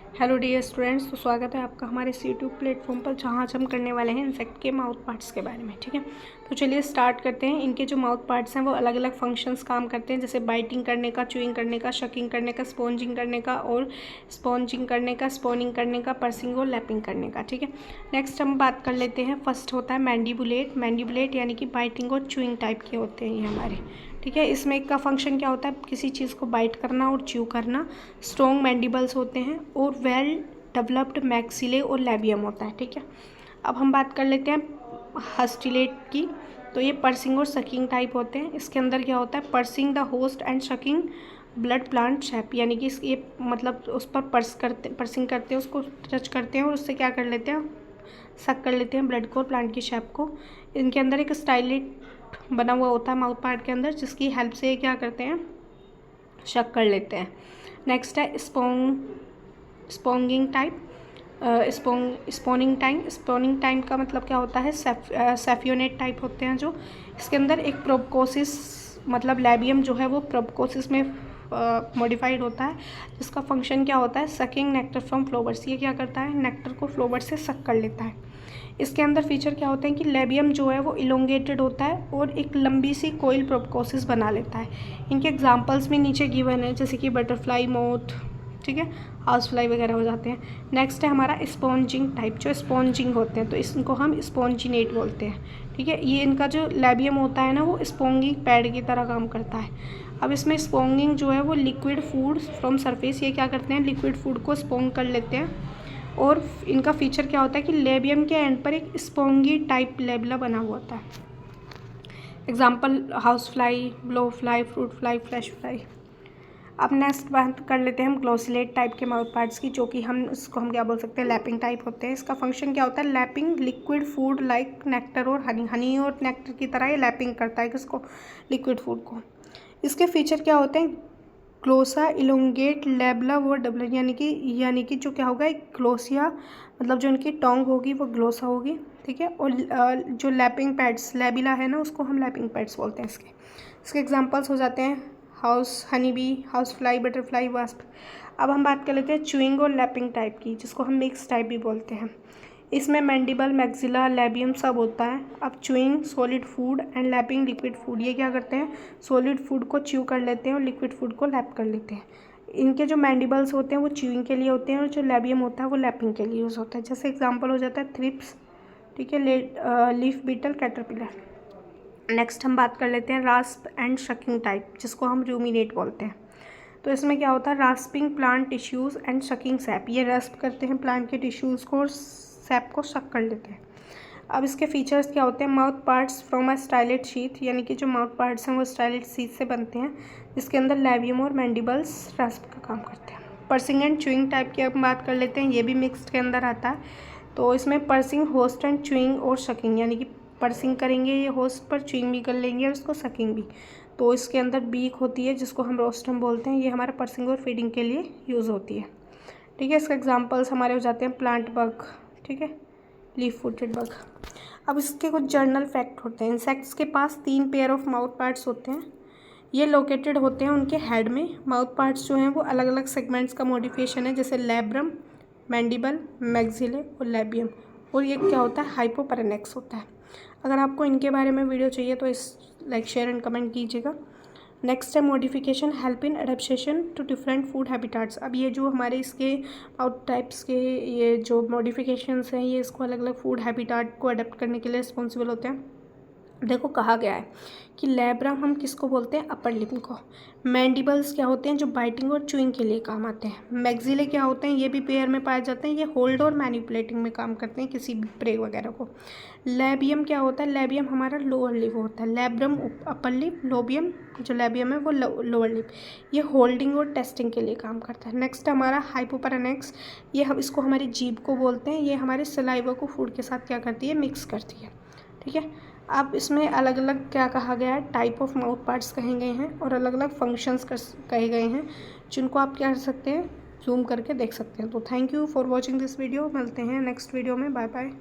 Hello dear students, तो स्वागत है आपका हमारे इस यूट्यूब प्लेटफॉर्म पर, जहाँ आज हम करने वाले हैं इंसेक्ट के माउथ पार्ट्स के बारे में। ठीक है, तो चलिए स्टार्ट करते हैं। इनके जो माउथ पार्ट्स हैं वो अलग अलग फंक्शंस काम करते हैं, जैसे बाइटिंग करने का, च्यूइंग करने का, शकिंग करने का, स्पॉन्जिंग करने का और स्पॉन्जिंग करने का, स्पॉनिंग करने का, पर्सिंग और लैपिंग करने का। ठीक है, नेक्स्ट हम बात कर लेते हैं। फर्स्ट होता है मैंडिबुलेट। मैंडिबुलेट यानी कि बाइटिंग और च्यूइंग टाइप के होते हैं ये हमारे। ठीक है, इसमें एक का फंक्शन क्या होता है, किसी चीज़ को बाइट करना और च्यू करना। स्ट्रॉन्ग मैंडिबल्स होते हैं और वेल डेवलप्ड मैक्सिले और लैबियम होता है। ठीक है, अब हम बात कर लेते हैं हस्टिलेट की। तो ये पर्सिंग और सकिंग टाइप होते हैं। इसके अंदर क्या होता है, piercing the host and sucking blood plant sap, यानी कि ये मतलब उस पर पर्सिंग करते हैं, उसको टच करते हैं और उससे क्या कर लेते हैं, सक कर लेते हैं ब्लड को और प्लांट की शैप को। इनके अंदर एक स्टाइलेट बना हुआ होता है माउथ पार्ट के अंदर, जिसकी हेल्प से क्या करते हैं, शक कर लेते हैं। नेक्स्ट है स्पॉन्गिंग टाइप। स्पॉनिंग टाइम का मतलब क्या होता है, सेफियोनेट टाइप होते हैं जो। इसके अंदर एक प्रोबकोसिस मतलब लैबियम जो है वो प्रोबकोसिस में मॉडिफाइड होता है, जिसका फंक्शन क्या होता है, सकिंग नेक्टर फ्रॉम फ्लोवर्स। ये क्या करता है, नेक्टर को फ्लोवर से सक कर लेता है। इसके अंदर फीचर क्या होते हैं कि लेबियम जो है वो इलोंगेटेड होता है और एक लंबी सी कोइल प्रोबकोसिस बना लेता है। इनके एग्जांपल्स भी नीचे गिवन है, जैसे कि बटरफ्लाई, मोथ, ठीक है, हाउस फ्लाई वगैरह हो जाते हैं। नेक्स्ट है हमारा स्पॉन्जिंग टाइप। जो स्पॉन्जिंग होते हैं तो इसको हम स्पॉन्जिनेट बोलते हैं। ठीक है, ये इनका जो लेबियम होता है ना वो स्पॉन्गिंग पैड की तरह काम करता है। अब इसमें स्पॉन्गिंग जो है वो लिक्विड फूड फ्रॉम सरफेस, ये क्या करते हैं, लिक्विड फूड को स्पॉन्ग कर लेते हैं। और इनका फीचर क्या होता है कि लेबियम के एंड पर एक स्पॉन्गी टाइप लेबला बना हुआ होता है। Example house fly, blow fly, fruit fly, flash fly. अब नेक्स्ट बात कर लेते हैं हम ग्लोसिलेट टाइप के माउथ पार्ट्स की, जो कि हम क्या बोल सकते हैं, लैपिंग टाइप होते हैं। इसका फंक्शन क्या होता है, lapping liquid food like nectar और हनी और नेक्टर की तरह ये लैपिंग करता है किसको, लिक्विड फूड को। इसके फीचर क्या होते हैं, ग्लोसा, इलोंगेट, लेबला वो डबल, यानी कि जो क्या होगा, एक ग्लोसिया मतलब जो इनकी टोंग होगी वो ग्लोसा होगी। ठीक है, और जो लैपिंग पैड्स लेबिला है ना, उसको हम लैपिंग पैड्स बोलते हैं। इसके एग्जांपल्स हो जाते हैं house honey bee, house fly, butterfly, wasp. अब हम बात कर लेते हैं च्यूइंग और लैपिंग टाइप की, जिसको हम मिक्स टाइप भी बोलते हैं। इसमें मैंडिबल, मैक्सिला, लैबियम सब होता है। अब chewing solid food and lapping liquid food, ये क्या करते हैं, सॉलिड फूड को च्यू कर लेते हैं और लिक्विड फूड को लैप कर लेते हैं। इनके जो मैंडिबल्स होते हैं वो च्यूइंग के लिए होते हैं और जो लैबियम होता है वो लैपिंग के लिए यूज़ होता है। जैसे एग्जाम्पल हो जाता है थ्रिप्स, ठीक है, लीफ बीटल, कैटरपिलर। नेक्स्ट हम बात कर लेते हैं रास्प एंड शकिंग टाइप, जिसको हम रूमिनेट बोलते हैं। तो इसमें क्या होता है, rasping plant tissues and sucking sap, ये रास्प करते हैं प्लांट के टिश्यूज़ को और सैप को शक कर लेते हैं। अब इसके फीचर्स क्या होते हैं, mouth parts from a stylet sheath, यानी कि जो माउथ पार्ट्स हैं वो स्टाइलेट शीथ से बनते हैं, जिसके अंदर लैबियम और मैंडिबल्स रास्प का काम करते हैं। पर्सिंग एंड च्यूइंग टाइप की हम बात कर लेते हैं, ये भी मिक्स्ड के अंदर आता है। तो इसमें पर्सिंग, होस्ट एंड च्यूइंग और शकिंग, यानी कि पर्सिंग करेंगे ये होस्ट पर, च्यूइंग भी कर लेंगे और उसको सकिंग भी। तो इसके अंदर बीक होती है जिसको हम रोस्टम बोलते हैं, ये हमारा पर्सिंग और फीडिंग के लिए यूज़ होती है। ठीक है, इसके एग्जांपल्स हमारे हो जाते हैं प्लांट बग, ठीक है, लीफ फुटेड बग। अब इसके कुछ जर्नल फैक्ट होते हैं। इंसेक्ट्स के पास 3 पेयर ऑफ माउथ पार्ट्स होते हैं, ये लोकेटेड होते हैं उनके हेड में। माउथ पार्ट्स जो हैं वो अलग अलग सेगमेंट्स का मॉडिफिकेशन है, जैसे लैब्रम, मैंडिबल, मैक्सिले और लैबियम। और ये क्या होता है, हाइपोपैरेनेक्स होता है। अगर आपको इनके बारे में वीडियो चाहिए तो इस लाइक, शेयर एंड कमेंट कीजिएगा। नेक्स्ट है modification help in adaptation to different food habitats. अब ये जो हमारे इसके आउट टाइप्स के ये जो मॉडिफिकेशंस हैं, ये इसको अलग अलग फूड हैबिटाट को अडेप्ट करने के लिए रिस्पॉन्सिबल होते हैं। देखो कहा गया है कि लैब्रम हम किसको बोलते हैं, अपर लिप को। मैंडिबल्स क्या होते हैं, जो बाइटिंग और च्यूइंग के लिए काम आते हैं। मैक्सिले क्या होते हैं, ये भी पेयर में पाए जाते हैं, ये होल्ड और मैनिपुलेटिंग में काम करते हैं किसी भी प्रे वगैरह को। लैबियम क्या होता है, लैबियम हमारा लोअर लिप होता है, लैब्रम अपर लिप, लोबियम जो लैबियम है वो लोअर लिप, ये होल्डिंग और टेस्टिंग के लिए काम करता है। नेक्स्ट हमारा हाइपोपैरेनेक्स, ये हम इसको हमारी जीभ को बोलते हैं, ये हमारे सलाइवा को फूड के साथ क्या करती है, मिक्स करती है। ठीक है, अब इसमें अलग अलग क्या कहा गया है, टाइप ऑफ माउथ पार्ट्स कहे गए हैं और अलग अलग फंक्शंस कहे गए हैं, जिनको आप क्या कर सकते हैं, जूम करके देख सकते हैं। तो thank you for watching this video, मिलते हैं नेक्स्ट वीडियो में, बाय बाय।